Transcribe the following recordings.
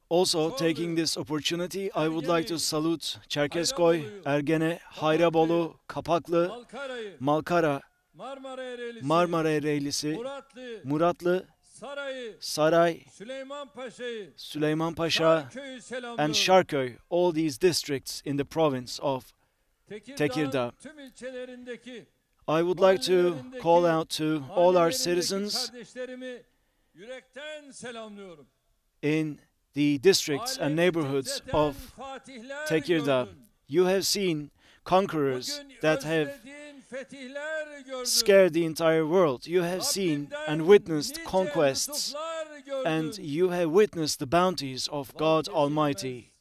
Also, taking this opportunity, I would like to salute Çerkezköy, Ergene, Hayrabolu, Kapaklı, Malkara, Marmara Ereğlisi, Muratlı, Saray, Süleyman Paşa, and Şarköy, all these districts in the province of Tekirdağ. I would like to call out to all our citizens in the districts and neighborhoods of Tekirdağ. You have seen conquerors that have scared the entire world. You have seen and witnessed conquests, and you have witnessed the bounties of God Almighty.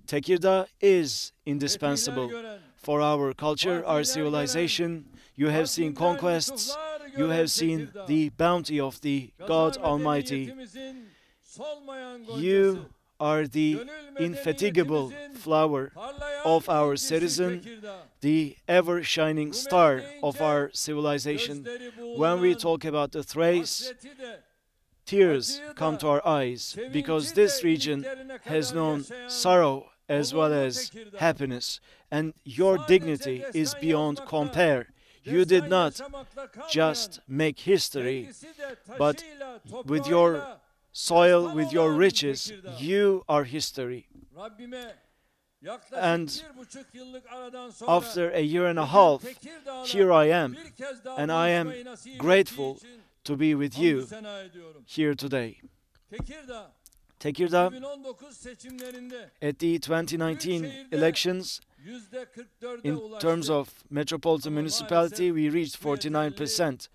Tekirdağ is indispensable for our culture, our civilization. You have seen conquests, you have seen the bounty of the God Almighty. You are the indefatigable flower of our citizen, the ever-shining star of our civilization. When we talk about the Thrace, tears come to our eyes, because this region has known sorrow as well as happiness, and your dignity is beyond compare. You did not just make history, but with your soil, with your riches, you are history. And after a year and a half, here I am, and I am grateful to be with you here today. Tekirdağ, at the 2019 elections, in terms of metropolitan municipality, we reached 49%.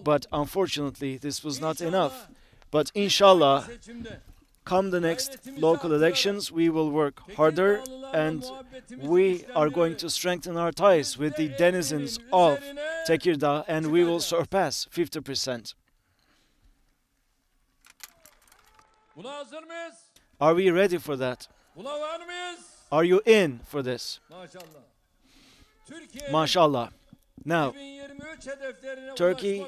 But unfortunately, this was not enough. But inshallah, come the next local elections, we will work harder, and we are going to strengthen our ties with the denizens of Tekirdağ, and we will surpass 50%. Are we ready for that? Are you in for this? MashaAllah. Now, Turkey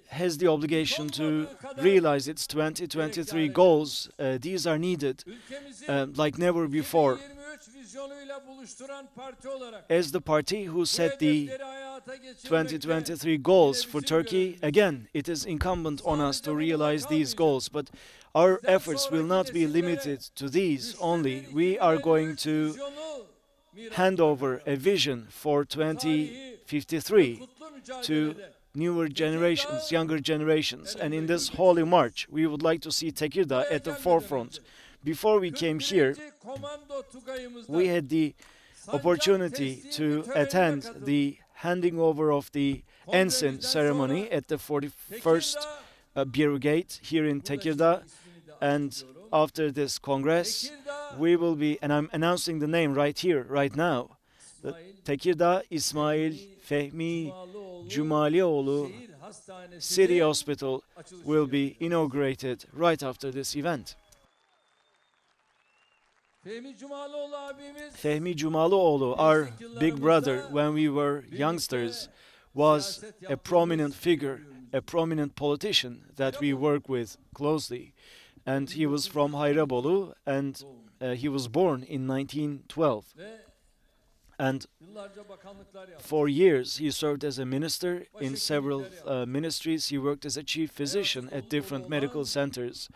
has the obligation to realize its 2023 goals. These are needed like never before. As the party who set the 2023 goals for Turkey, again, it is incumbent on us to realize these goals. But our efforts will not be limited to these only. We are going to hand over a vision for 2053 to newer generations, younger generations. And in this holy march, we would like to see Tekirdağ at the forefront. Before we came here, we had the opportunity to attend the handing over of the ensign ceremony at the 41st Brigade here in Tekirdağ. And after this Congress, we will be, and I'm announcing the name right here, right now, the Tekirdağ İsmail Fehmi Cumalioğlu City Hospital will be inaugurated right after this event. Fehmi Cumalioğlu, our big brother when we were youngsters, was a prominent figure, a prominent politician that we work with closely. And he was from Hayrabolu, and he was born in 1912. And for years he served as a minister in several ministries. He worked as a chief physician at different medical centers.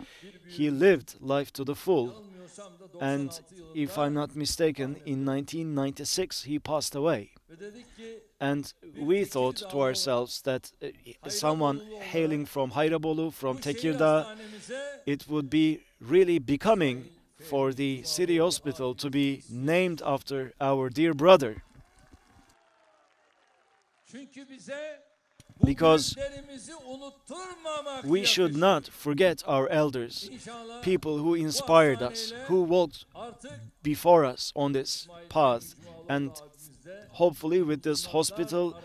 He lived life to the full. And if I'm not mistaken, in 1996 he passed away. And we thought to ourselves that someone hailing from Hayrabolu, from Tekirdağ, it would be really becoming for the city hospital to be named after our dear brother. Because we should not forget our elders, people who inspired us, who walked before us on this path. And hopefully with this hospital,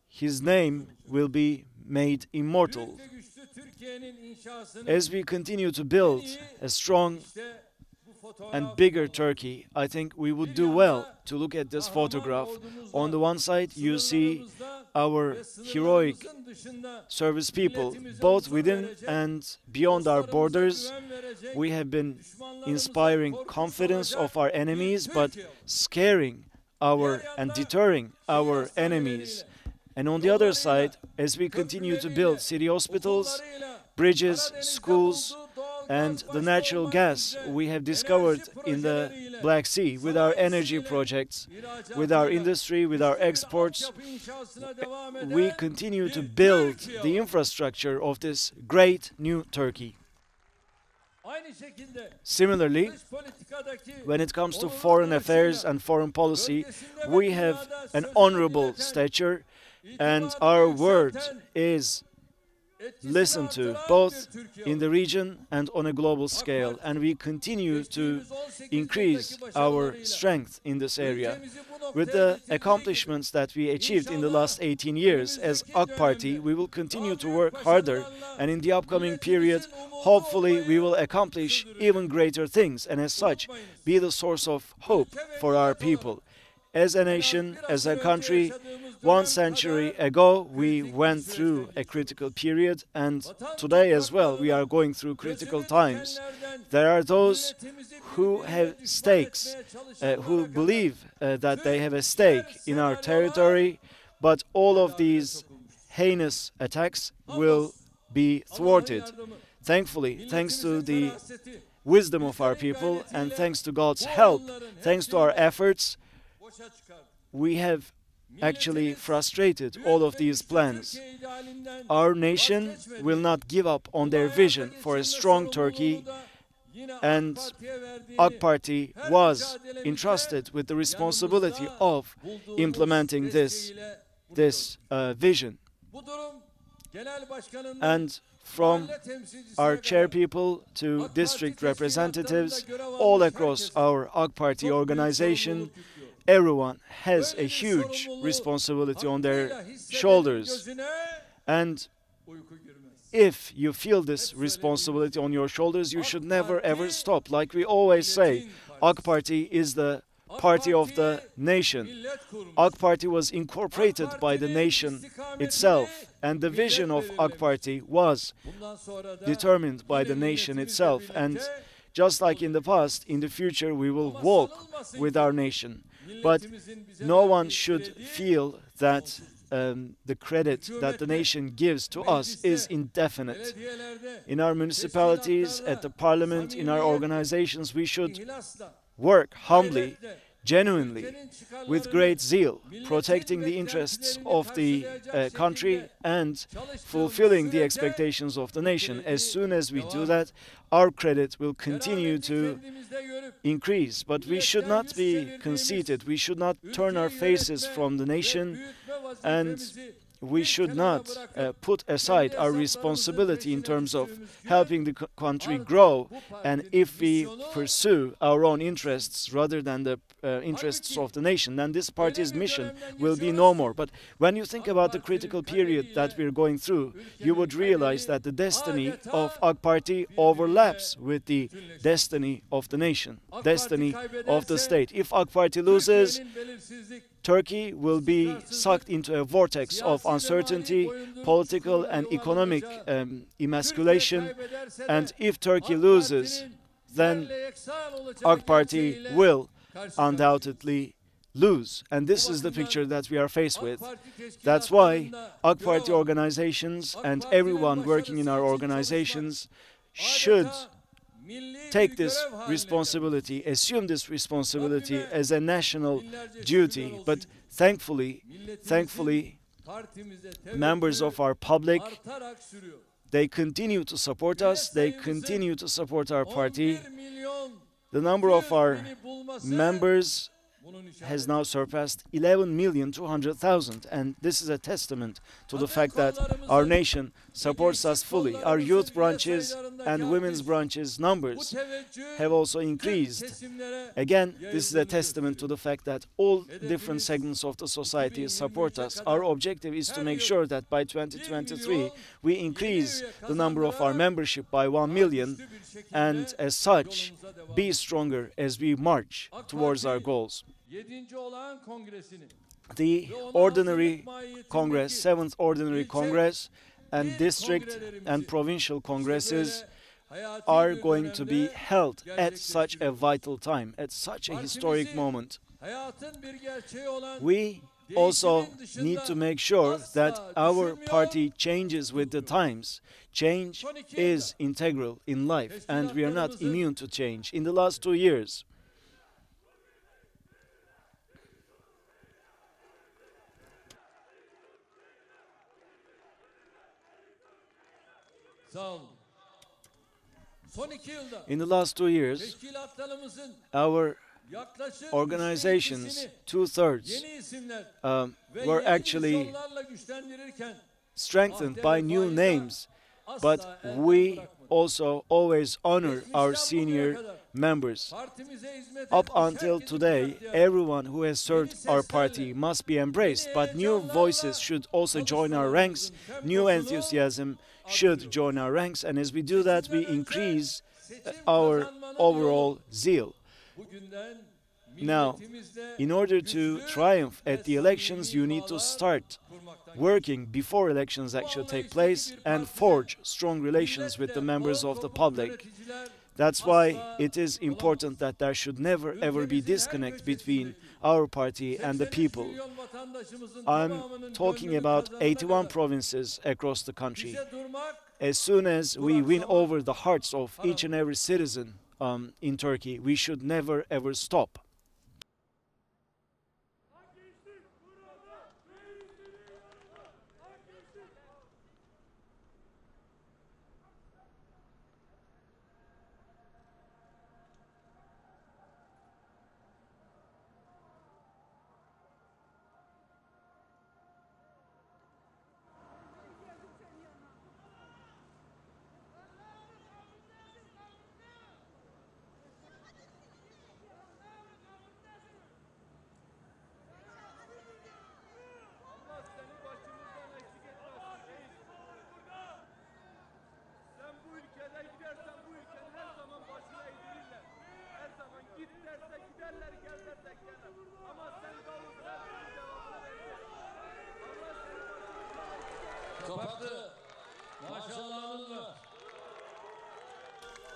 his name will be made immortal. As we continue to build a strong and bigger Turkey, I think we would do well to look at this photograph. On the one side, you see our heroic service people, both within and beyond our borders. We have been inspiring confidence of our enemies, but scaring and deterring our enemies. And on the other side, as we continue to build city hospitals, bridges, schools, and the natural gas we have discovered in the Black Sea with our energy projects, with our industry, with our exports, we continue to build the infrastructure of this great new Turkey. Similarly, when it comes to foreign affairs and foreign policy, we have an honorable stature, and our word is listened to both in the region and on a global scale, and we continue to increase our strength in this area. With the accomplishments that we achieved in the last 18 years as AK Party, we will continue to work harder, and in the upcoming period, hopefully we will accomplish even greater things, and as such, be the source of hope for our people. As a nation, as a country, 1 century ago, we went through a critical period, and today as well, we are going through critical times. There are those who have stakes, who believe that they have a stake in our territory, but all of these heinous attacks will be thwarted. Thankfully, thanks to the wisdom of our people, and thanks to God's help, thanks to our efforts, we have actually frustrated all of these plans. Our nation will not give up on their vision for a strong Turkey, and AK Party was entrusted with the responsibility of implementing this vision. And from our chairpeople to district representatives, all across our AK Party organization, everyone has a huge responsibility on their shoulders. And if you feel this responsibility on your shoulders, you should never ever stop. Like we always say, AK Party is the party of the nation. AK Party was incorporated by the nation itself, and the vision of AK Party was determined by the nation itself. And just like in the past, in the future we will walk with our nation. But no one should feel that the credit that the nation gives to us is indefinite. In our municipalities, at the parliament, in our organizations, we should work humbly, genuinely, with great zeal, protecting the interests of the country and fulfilling the expectations of the nation. As soon as we do that, our credit will continue to increase. But we should not be conceited. We should not turn our faces from the nation, and we should not put aside our responsibility in terms of helping the country grow. And if we pursue our own interests rather than the interests of the nation, then this party's mission will be no more. But when you think about the critical period that we're going through, you would realize that the destiny of AK Party overlaps with the destiny of the nation, destiny of the state. If AK Party loses, Turkey will be sucked into a vortex of uncertainty, political and economic emasculation. And if Turkey loses, then AK Party will undoubtedly lose. And this is the picture that we are faced with. That's why AK Party organizations and everyone working in our organizations should take this responsibility, assume this responsibility as a national duty. But thankfully, members of our public, they continue to support us, they continue to support our party. The number of our members has now surpassed 11,200,000, and this is a testament to the fact that our nation supports us fully. Our youth branches and women's branches numbers have also increased. Again, this is a testament to the fact that all different segments of the society support us. Our objective is to make sure that by 2023 we increase the number of our membership by 1 million, and as such be stronger as we march towards our goals. The Ordinary Congress, 7th Ordinary Congress, and district and provincial congresses are going to be held at such a vital time, at such a historic moment. We also need to make sure that our party changes with the times. Change is integral in life, and we are not immune to change. In the last 2 years, our organizations, 2/3, were actually strengthened by new names, but we also always honor our senior members. Up until today, everyone who has served our party must be embraced, but new voices should also join our ranks, new enthusiasm should join our ranks, and as we do that, we increase our overall zeal. Now, in order to triumph at the elections, you need to start working before elections actually take place and forge strong relations with the members of the public. That's why it is important that there should never ever be disconnect between our party and the people. I'm talking about 81 provinces across the country. As soon as we win over the hearts of each and every citizen in Turkey, we should never ever stop.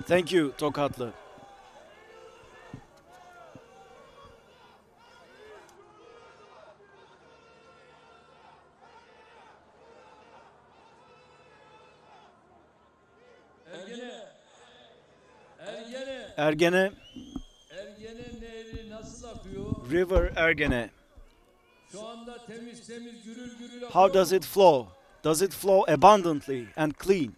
Thank you, Tokatlı. Ergene. River Ergene. How does it flow? Does it flow abundantly and clean?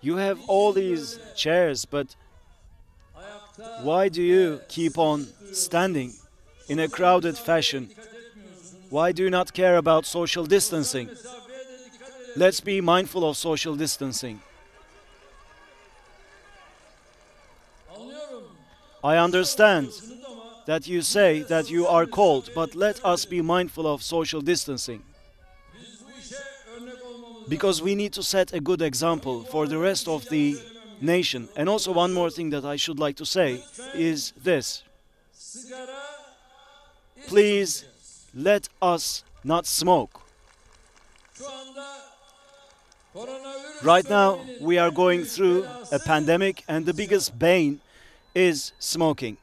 You have all these chairs, but why do you keep on standing in a crowded fashion? Why do you not care about social distancing? Let's be mindful of social distancing. I understand that you say that you are cold, but let us be mindful of social distancing. Because we need to set a good example for the rest of the nation. And also one more thing that I should like to say is this. Please let us not smoke. Right now we are going through a pandemic and the biggest bane is smoking.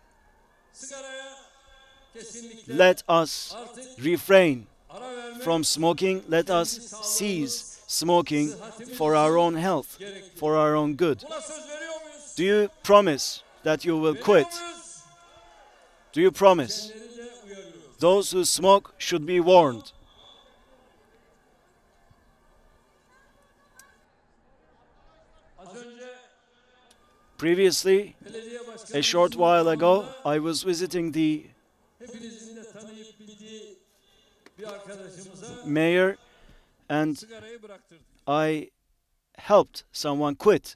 Let us refrain from smoking. Let us cease smoking for our own health, for our own good. Do you promise that you will quit? Do you promise? Those who smoke should be warned. Previously, a short while ago, I was visiting the mayor and I helped someone quit.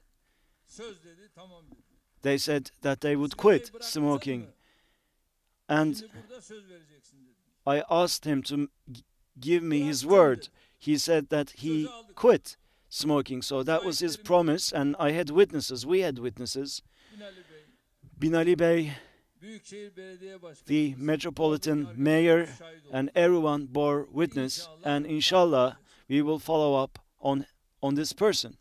They said that they would quit smoking. And I asked him to give me his word. He said that he quit smoking. So that was his promise, and I had witnesses. We had witnesses. Binali Bey, the metropolitan mayor, and everyone bore witness, and inshallah we will follow up on this person.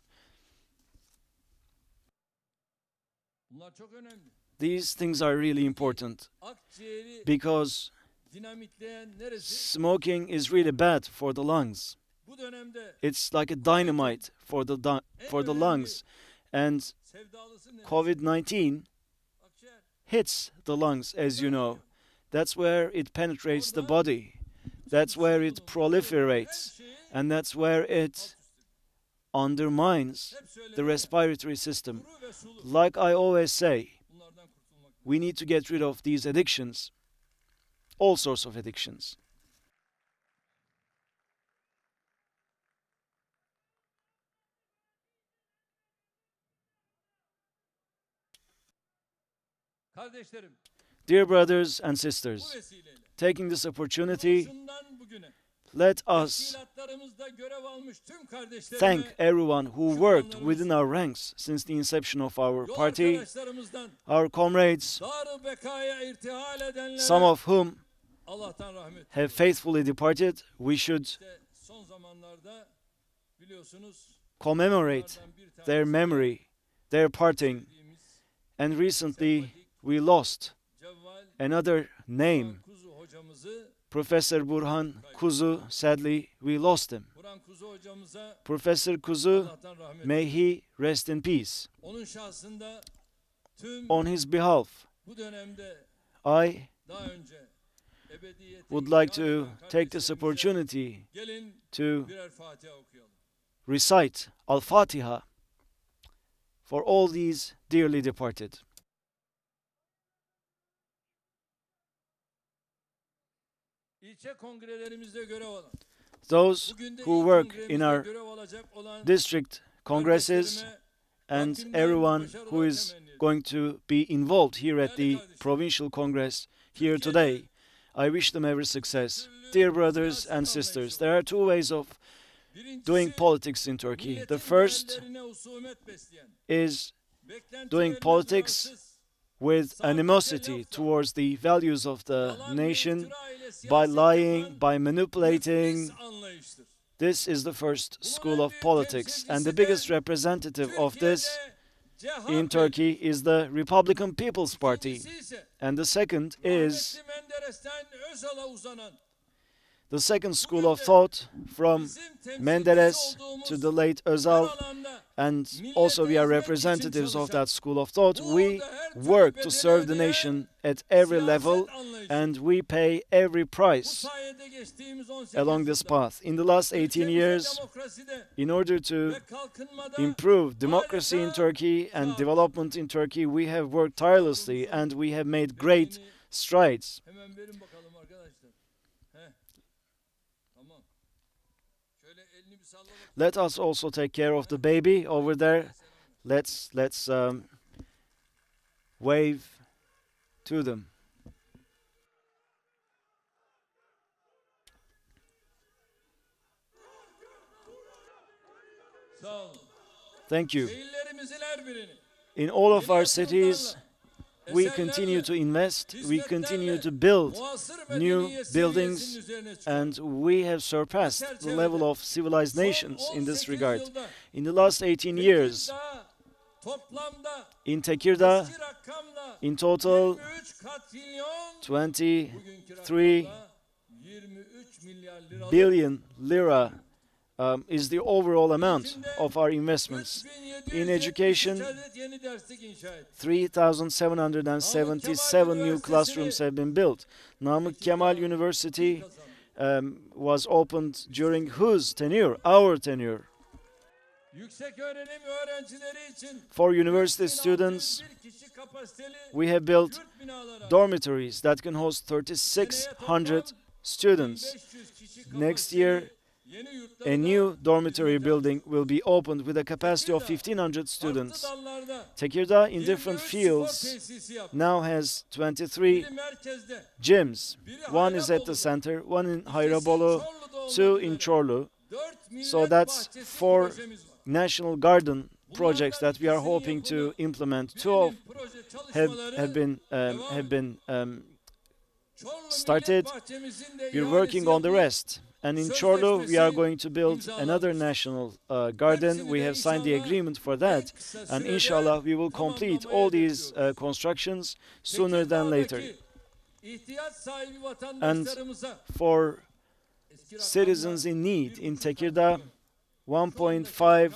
These things are really important because smoking is really bad for the lungs. It's like a dynamite for the lungs, and COVID-19 hits the lungs, as you know. That's where it penetrates the body. That's where it proliferates, and that's where it undermines the respiratory system. Like I always say, we need to get rid of these addictions, all sorts of addictions. Dear brothers and sisters, taking this opportunity, let us thank everyone who worked within our ranks since the inception of our party, our comrades, some of whom have faithfully departed. We should commemorate their memory, their parting. And recently we lost another name, Professor Burhan Kuzu. Sadly, we lost him. Professor Kuzu, may he rest in peace. On his behalf, I would like to take this opportunity to recite Al-Fatiha for all these dearly departed. Those who work in our district congresses and everyone who is going to be involved here at the provincial congress here today, I wish them every success. Dear brothers and sisters, there are two ways of doing politics in Turkey. The first is doing politics with animosity towards the values of the nation, by lying, by manipulating. This is the first school of politics, and the biggest representative of this in Turkey is the Republican People's Party. And the second is the second school of thought, from Menderes to the late Özal, and also we are representatives of that school of thought. We work to serve the nation at every level, and we pay every price along this path. In the last 18 years, in order to improve democracy in Turkey and development in Turkey, we have worked tirelessly and we have made great strides. Let us also take care of the baby over there. Let's wave to them. Thank you. In all of our cities, we continue to invest, we continue to build new buildings, and we have surpassed the level of civilized nations in this regard. In the last 18 years, in Tekirdağ, in total, 23 billion lira is the overall amount of our investments. In education, 3,777 new classrooms have been built. Namık Kemal University was opened during whose tenure? Our tenure. For university students, we have built dormitories that can host 3,600 students. Next year, a new dormitory building will be opened with a capacity of 1,500 students. Tekirdağ, in different fields, now has 23 gyms. One is at the center, one in Hayrabolu, two in Çorlu. So that's 4 national garden projects that we are hoping to implement. 2 have been started. We're working on the rest. And in Çorlu, we are going to build another national garden. We have signed the agreement for that. And inshallah, we will complete all these constructions sooner than later. And for citizens in need in Tekirdağ, 1.5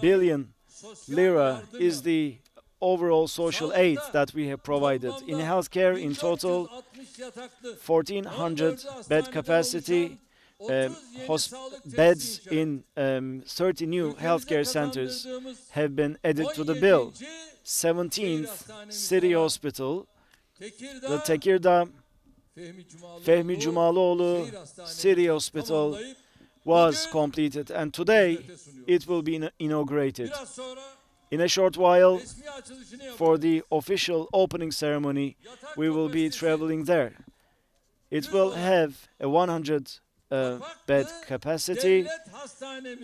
billion lira is the overall social aid that we have provided. In healthcare, in total, 1,400 bed capacity, beds in 30 new healthcare centers have been added to the bill. 17th city hospital, the Tekirdağ Fehmi Cumaloğlu City Hospital was completed, and today it will be inaugurated. In a short while, for the official opening ceremony, we will be traveling there. It will have a 100 bed capacity.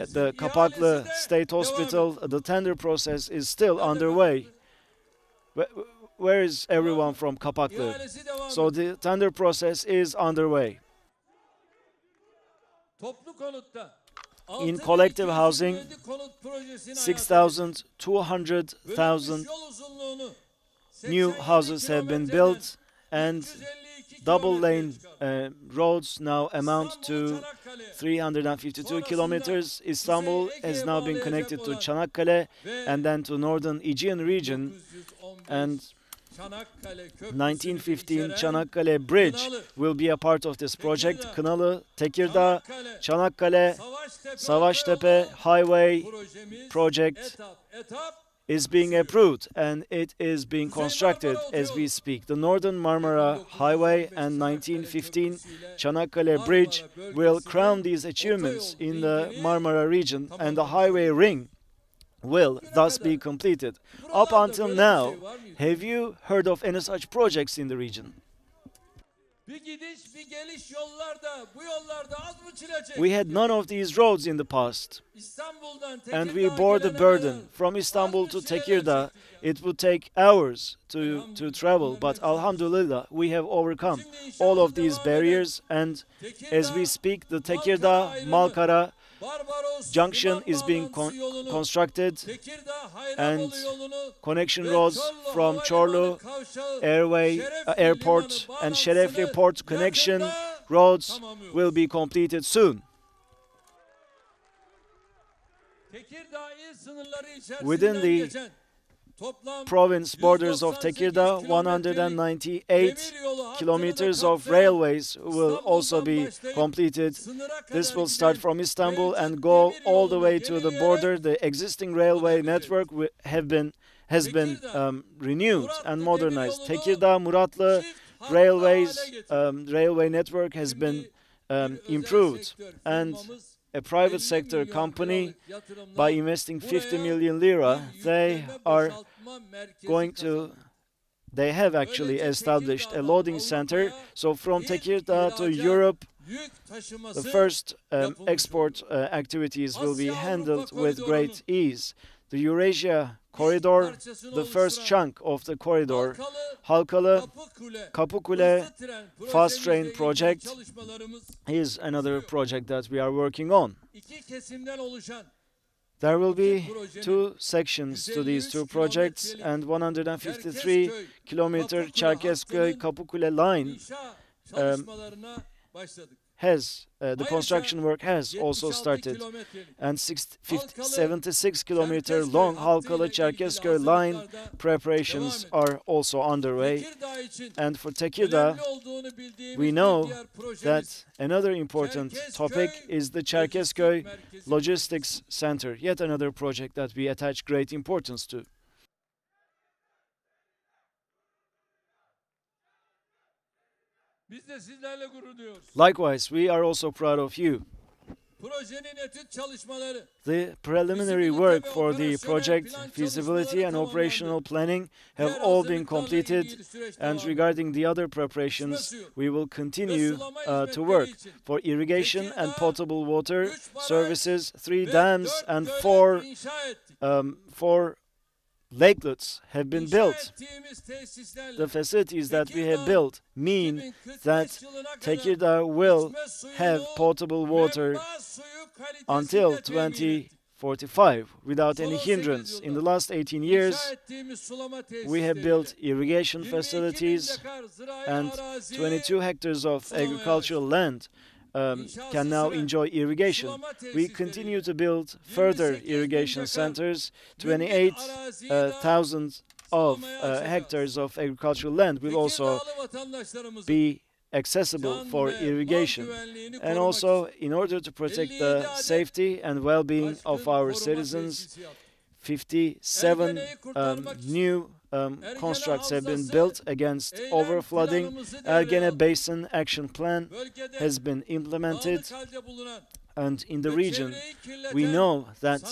At the Kapaklı State Hospital, the tender process is still underway. Where is everyone from Kapaklı? So the tender process is underway. In collective housing, 6,200,000 new houses have been built, and double-lane roads now amount to 352 kilometers. Istanbul has now been connected to Çanakkale and then to northern Aegean region, and 1915 Çanakkale Bridge will be a part of this project. Kınalı, Tekirdağ, Çanakkale, Savaştepe Highway project is being approved and it is being constructed as we speak. The Northern Marmara Highway and 1915 Çanakkale Bridge will crown these achievements in the Marmara region, and the highway ring will thus be completed. Up until now, have you heard of any such projects in the region? We had none of these roads in the past, and we bore the burden. From Istanbul to Tekirdağ, it would take hours to travel, but Alhamdulillah, we have overcome all of these barriers, and as we speak, the Tekirdağ-Malkara junction is being constructed, and connection roads from Çorlu Airport and Şerefli Port connection roads will be completed soon. Within the province borders of Tekirdağ, 198 kilometers of railways will also be completed. This will start from Istanbul and go all the way to the border. The existing railway network has been renewed and modernized. Tekirdağ-Muratlı railway network has been improved, and a private sector company, by investing 50 million lira, they have actually established a loading center. So from Tekirdağ to Europe, the first export activities will be handled with great ease. The Eurasia corridor, the first chunk of the corridor, Halkalı Kapıkule fast train project is another project that we are working on. There will be 2 sections to these 2 projects, and 153 kilometer Çerkezköy-Kapıkule line the construction work has also started, and 76-kilometer long Halkalı-Çerkezköy line preparations are also underway. And for Tekirdağ, we know that another important topic is the Çerkezköy Logistics Center, yet another project that we attach great importance to. Likewise, we are also proud of you. The preliminary work for the project, feasibility and operational planning have all been completed, and regarding the other preparations, we will continue to work for irrigation and potable water services. 3 dams and 4 lakelets have been built. The facilities that we have built mean that Tekirdağ will have potable water until 2045 without any hindrance. In the last 18 years, we have built irrigation facilities, and 22 hectares of agricultural land can now enjoy irrigation. We continue to build further irrigation centers. 28,000 hectares of agricultural land will also be accessible for irrigation. And also, in order to protect the safety and well-being of our citizens, 57 new constructs have been built against overflooding. Ergene Basin Action Plan has been implemented, and in the region we know that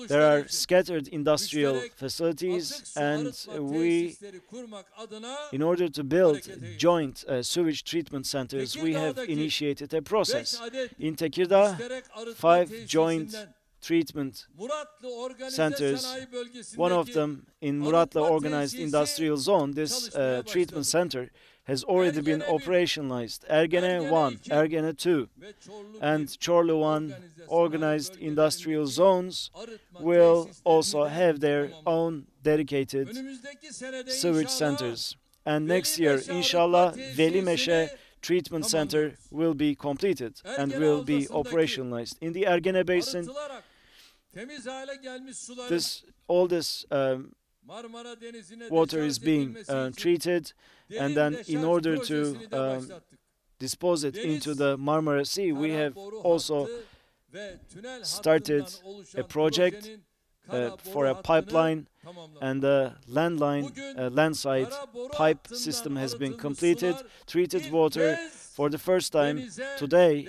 there are scattered industrial facilities, and in order to build joint sewage treatment centers, we have initiated a process. In Tekirdağ, 5 joint treatment centers, one of them in Muratlı Organized Industrial Zone. This treatment center has already been operationalized. Ergene 1, Ergene 2, and Çorlu 1 organized industrial zones will also have their own dedicated sewage centers. And next year, inshallah, Velimeşe treatment center will be completed and will be operationalized. In the Ergene Basin, all this water is being treated, and then in order to dispose it into the Marmara Sea, we have also started a project for a pipeline, and the landside pipe system has been completed. Treated water for the first time today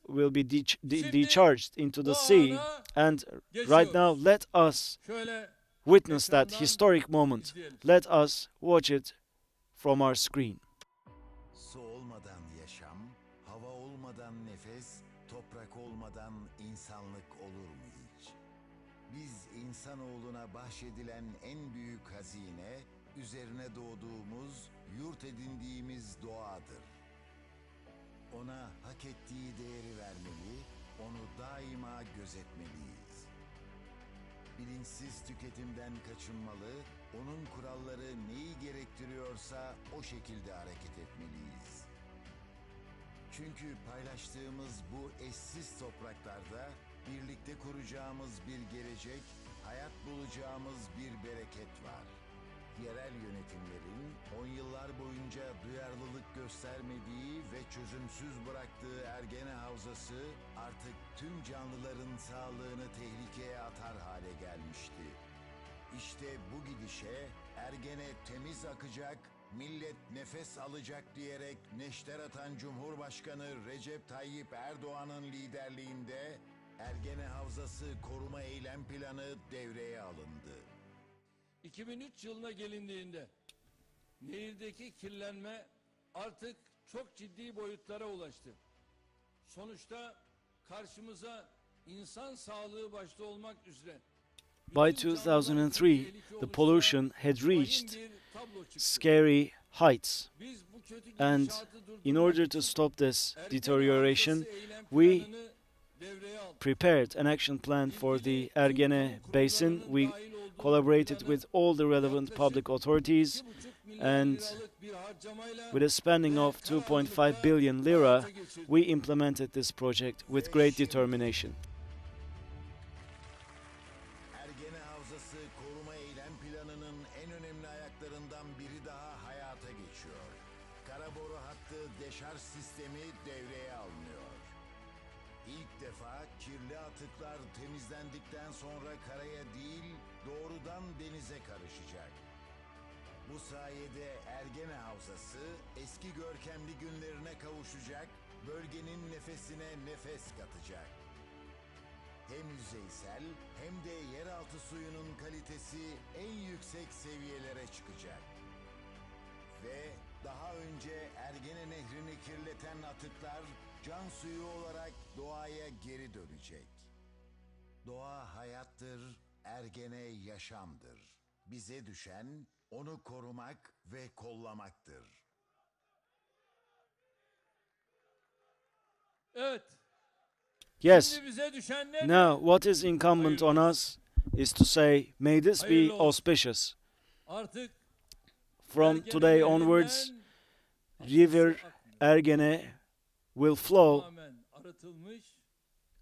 will be decharged into the sea, and right now let us witness that historic moment. Let us watch it from our screen. Su olmadan yaşam, hava olmadan nefes, toprak olmadan insanlık olur mu hiç? Biz insanoğluna bahşedilen en büyük hazine, üzerine doğduğumuz, yurt edindiğimiz doğadır. Ona hak ettiği değeri vermeli, onu daima gözetmeliyiz. Bilinçsiz tüketimden kaçınmalı, onun kuralları neyi gerektiriyorsa o şekilde hareket etmeliyiz. Çünkü paylaştığımız bu eşsiz topraklarda birlikte kuracağımız bir gelecek, hayat bulacağımız bir bereket var. Yerel yönetimlerin 10 yıllar boyunca duyarlılık göstermediği ve çözümsüz bıraktığı Ergene Havzası artık tüm canlıların sağlığını tehlikeye atar hale gelmişti. İşte bu gidişe Ergene temiz akacak, millet nefes alacak diyerek neşter atan Cumhurbaşkanı Recep Tayyip Erdoğan'ın liderliğinde Ergene Havzası Koruma Eylem Planı devreye alındı. 2003 yılına gelindiğinde nehirdeki kirlenme artık çok ciddi boyutlara ulaştı. Sonuçta karşımıza insan sağlığı başta olmak üzere By 2003, the pollution had reached scary heights. And in order to stop this deterioration, we prepared an action plan for the Ergene Basin. We collaborated with all the relevant public authorities, and with a spending of 2.5 billion lira, we implemented this project with great determination. Ergene Havzası Koruma Eylem Planı'nın en önemli ayaklarından biri daha hayata geçiyor. Karaboru hattı deşarj sistemi devreye alınıyor. İlk defa kirli atıklar temizlendikten sonra karaya değil, doğrudan denize karışacak. Bu sayede Ergene Havzası eski görkemli günlerine kavuşacak, bölgenin nefesine nefes katacak. Hem yüzeysel hem de yeraltı suyunun kalitesi en yüksek seviyelere çıkacak. Ve daha önce Ergene Nehri'ni kirleten atıklar can suyu olarak doğaya geri dönecek. Doğa hayattır, Ergene yaşamdır. Bize düşen onu korumak ve kollamaktır. Evet. Yes, Şimdi bize düşen ne? now what is incumbent on us is to say, may this be auspicious. Artık From Ergene today Nehri'nden onwards, River Ergene will flow tamamen arıtılmış,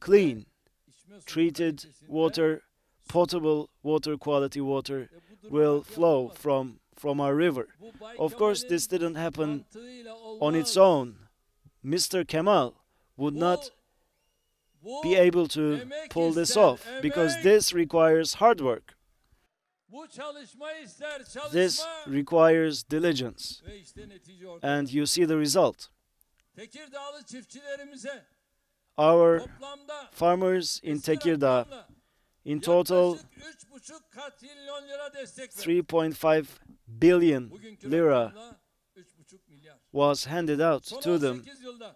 clean, içme suyu treated kalitesinde water, potable water, quality water ve bu durum will bak flow yapılmadı. from our river. Bu Bay Of course, Kemal'in this didn't happen mantığıyla on its olmaz. own. Mr. Kemal would not Bu be able to emek pull this ister, off because emek. this requires hard work. Bu çalışma ister, çalışma. This requires diligence. Ve işte netice ortada. And you see the result. Tekirdağlı çiftçilerimize Our toplamda farmers in eski Tekirdağ, rakamla in total, yaklaşık 3,5 katrilyon lira destek verdi. 3.5 billion Bugünkü lira rakamla 3,5 milyar. was handed out Son to them. 18 yılda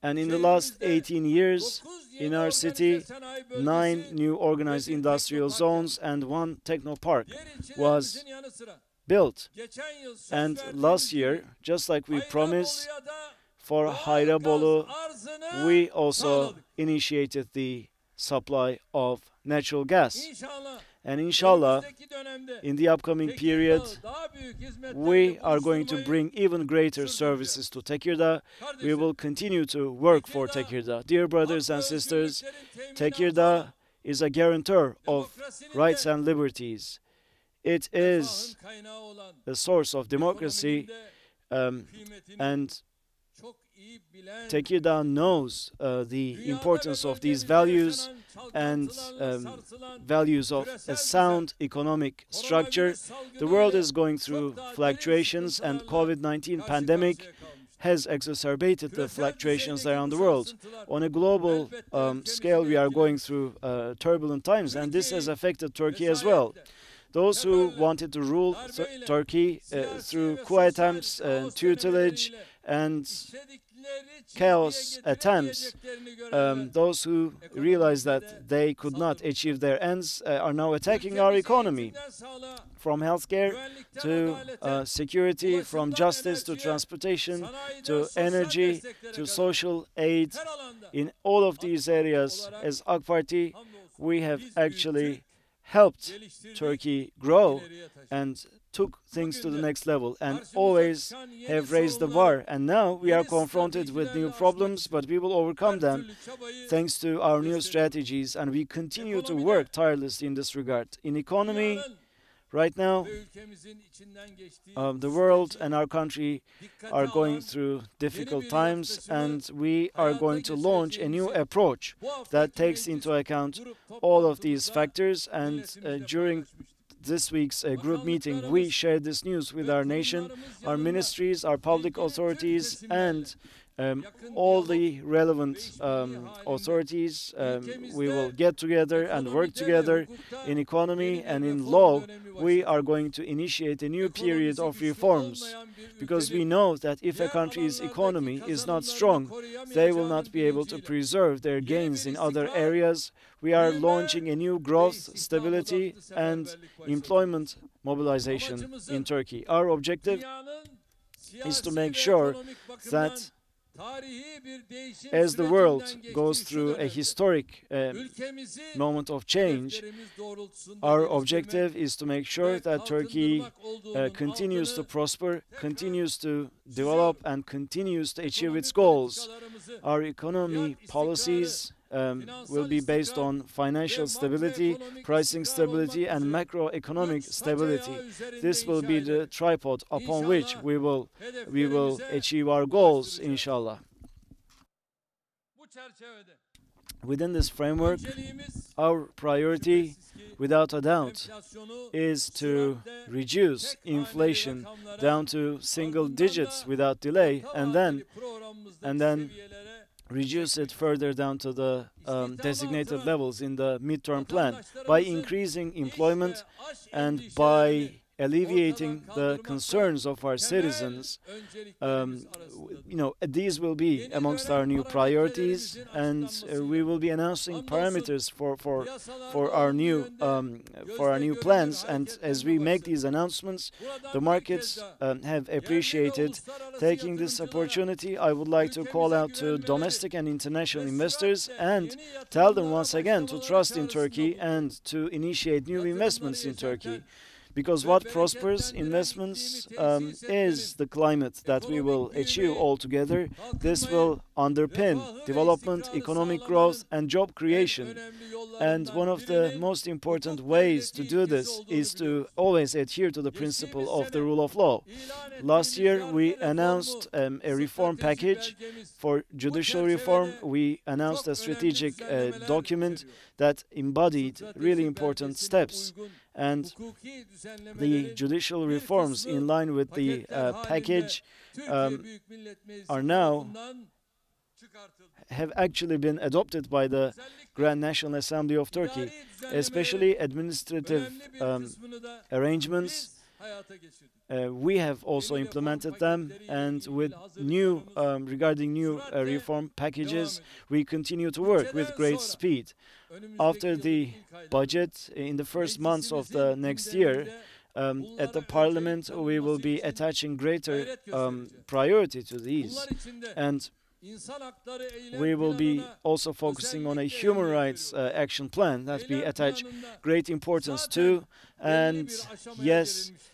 And in the last şehrimizde 18 years, 9 in yeni our organize city, sanayi 9 bölgesi new organized ve bir industrial teknopark zones and 1 technopark diğer was ilçelerimizin yanı sıra built. geçen yıl söz And verdiğimiz last gibi year, just like we promised Hayrabolu'ya da for doğal Hayrabolu, gaz arzını we also sağladık. initiated the supply of natural gas. İnşallah And inshallah, önümüzdeki dönemde in the upcoming period, Tekirdağ'ı daha büyük hizmetlerle we are going to buluşturmayı bring even greater services to Tekirdağ. We will continue to work for Tekirdağ. Dear brothers and sisters, Tekirdağ is a guarantor of rights and liberties. It is a source of democracy, and Tekirdağ knows the importance of these values and values of a sound economic structure. The world is going through fluctuations, and COVID-19 pandemic has exacerbated the fluctuations around the world. On a global scale, we are going through turbulent times, and this has affected Turkey as well. Those who wanted to rule Turkey through coup attempts and tutelage and chaos attempts, those who realized that they could not achieve their ends are now attacking our economy. From healthcare to security, from justice to transportation to energy to social aid. In all of these areas, as AK Party, we have actually helped Turkey grow and took things to the next level, and always have raised the bar. And now we are confronted with new problems, but we will overcome them thanks to our new strategies, and we continue to work tirelessly in this regard. In economy, right now, the world and our country are going through difficult times, and we are going to launch a new approach that takes into account all of these factors. And during this week's group meeting, we shared this news with our nation, our ministries, our public authorities, and all the relevant authorities. We will get together and work together in economy and in law. We are going to initiate a new period of reforms, because we know that if a country's economy is not strong, they will not be able to preserve their gains in other areas. We are launching a new growth, stability, and employment mobilization in Turkey. Our objective is to make sure that tarihi bir değişim as the world sürecinden goes geçtiği şu through a dönemde historic ülkemizi moment of change, hedeflerimiz doğrultusunda our geliştirmek objective is to make sure ve that Turkey kalkındırmak olduğunun continues to altını prosper, tekrar continues to çiziyorum. develop, and continues to achieve its Ekonomi goals. politikalarımızı Our economy fiyat istikrarı, policies will finansal be based istikrar on financial ve stability, makroekonomik pricing istikrar olmak stability, and üzere macroeconomic üç sac stability. ayağı üzerinde This will inşa be the ederek tripod upon which İnşallah we will hedeflerimize achieve our goals, ulaştıracağız. inshallah. Bu çerçevede Within this framework, önceliğimiz our priority, şüphesiz ki without a doubt, enflasyonu is to süratle reduce tek haneli inflation rakamlara, down to single ardından digits da without delay, orta and vadeli then programımızdaki and then seviyelere reduce it further down to the designated artıran levels in the midterm plan by vatandaşlarımızın increasing iş employment ve aş and endişelerini by alleviating ortadan the kaldırmakta concerns of our temel citizens. önceliklerimiz arasındadır. You know, these will be Yeni amongst our dönem new priorities, parametrelerimizin and açıklanmasıyla we will be announcing hamdolsun parameters for piyasalarda our olduğu new yönde for our gözle new görülür plans. And as we hareketlenme make başladı. these announcements, Buradan the bir markets kez daha have yerli ve appreciated uluslararası taking this yatırımcılara opportunity. I would like to call ülkemize out to güvenmeleri domestic and international ve investors süratle and yeni tell them yatırımlara once again to başlamaları trust in çağrısında Turkey bulunuyorum. and to initiate new investments in Yatırımları Turkey. yeşerten Because ve what prospers bereketlendiren investments iklimi tesis etmenin, is the climate that we will ekonomik achieve büyümeyi, all together. This kalkınmayı, will underpin refahı ve development, istikrarı economic sağlamanın growth, and job en creation. önemli And yollarından one of the birinin most important hukuk ways to devleti do ilkesi this olduğunu is to biliyoruz. always adhere to the principle Geçtiğimiz of the sene rule of law. ilan Last ettiğimiz year, we yargı announced reformu a reform stratejik package belgemiz for bu judicial reform. çerçevede We announced çok a önemli strategic düzenlemeler document içeriyor. that embodied really Stratejik important belgesine steps. uygun And hukuki the düzenlemelerin judicial bir reforms kısmı in line with the paketler halinde package Türkiye Büyük Millet Meclisi are now tarafından çıkartıldı. have actually been adopted by the Özellikle Grand National Assembly of Turkey, idari düzenlemelerin especially administrative önemli bir kısmını da arrangements. biz hayata geçirdik. We have also Yeni reform implemented them, paketleriyle and ilgili with hazırlıklarımız regarding new süratle reform packages, devam ediyor. we continue to work with Bütçeden great sonra speed. önümüzdeki After yılın the ilk aylarında budget in the first months of the meclisimizin next year, gündeminde at the bunlara Parliament, öncelik we will tanınması be için attaching greater gayret göstereceğiz. priority to these, Bunlar içinde and insan hakları eylem we will be planına also focusing on a özellikle human önem rights veriyoruz. action plan that we Eylem attach planında great importance zaten to. belli And bir aşamaya yes, gelinmiştir.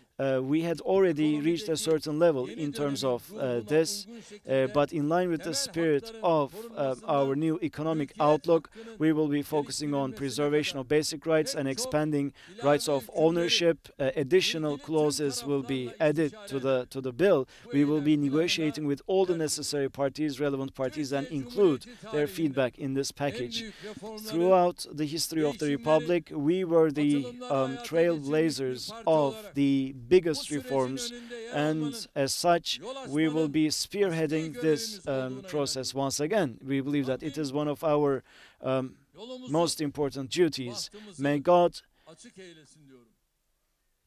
we had already reached a Ekonomideki certain level yeni in terms dönemin of ruhuna this, uygun şekilde but in line with the temel spirit hakların of korunmasından our new economic mülkiyet outlook, hakkının we will be focusing on geliştirilmesine preservation of kadar basic rights and pek çok expanding ilave rights of hükümleri ownership. Additional ilgili tüm clauses will be taraflarla added istişare to the bill. bu We will eylem be planına negotiating with all the tercih necessary parties, relevant parties, and Türkiye include Cumhuriyeti their tarihinde feedback in this en package. büyük reformları Throughout the history of the değişimleri, Republic, we were the atılımları hayata trailblazers geçirmiş bir parti of olarak the bu biggest sürecin reforms, önünde yer and almanın, as such, yol we will açmanın be asli spearheading this görevimiz olduğuna process inanıyorum. once again. We believe that it is one of our Yolumuzu, most important duties. bahtımızı May God açık eylesin diyorum.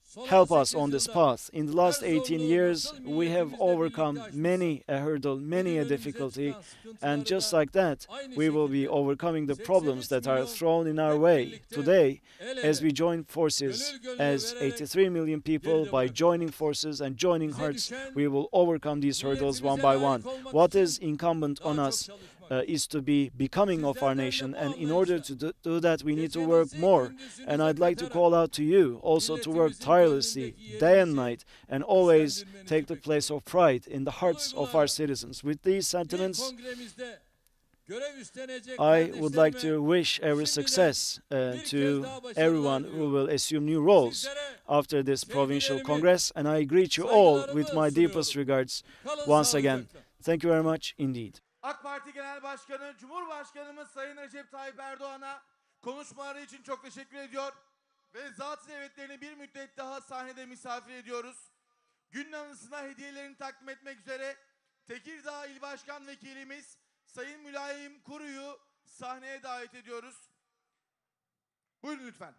Son help 18 us on this yılda path. In the last her 18 zorluğu years, nasıl we have milletimizle overcome birlikte aşmışsak, many a hurdle, many bugün a önümüze difficulty, çıkan and sıkıntıları just da like that, aynı we will be şekilde overcoming the 83 problems that are milyon thrown in our hep way birlikte today el as ele, we join forces gönül gönüle as vererek 83 million people. geride By bırakacağız. joining forces and joining Bize hearts, düşen we will overcome these hurdles one milletimize by one. layık olmak What için is incumbent on daha çok us çalışmak. is to be becoming of our Sizlerden de nation, bu and in order anlayışla to do that, we need to gecenizi work more. gündüzünüze And I'd like to katarak call out to you also to work milletimizin tirelessly, gönlündeki day and yerinizi night, and always güçlendirmenizi take the place bekliyorum. of pride in the hearts of our duygularla citizens. With these İlk sentiments, kongremizde görev üstlenecek I would like kardeşlerime to wish every şimdiden success bir kez to daha başarılar everyone who diliyorum. will assume new roles Sizlere after this provincial sevgilerimi, congress, and I greet you all with saygılarımı my deepest sunuyorum. regards Kalın once again. sağlıcakla. Thank you very much indeed. AK Parti Genel Başkanı Cumhurbaşkanımız Sayın Recep Tayyip Erdoğan'a konuşmaları için çok teşekkür ediyor ve zat-ı evetlerini bir müddet daha sahnede misafir ediyoruz. Gün anısına hediyelerini takdim etmek üzere Tekirdağ İl Başkan Vekilimiz Sayın Mülayim Kuru'yu sahneye davet ediyoruz. Buyurun lütfen.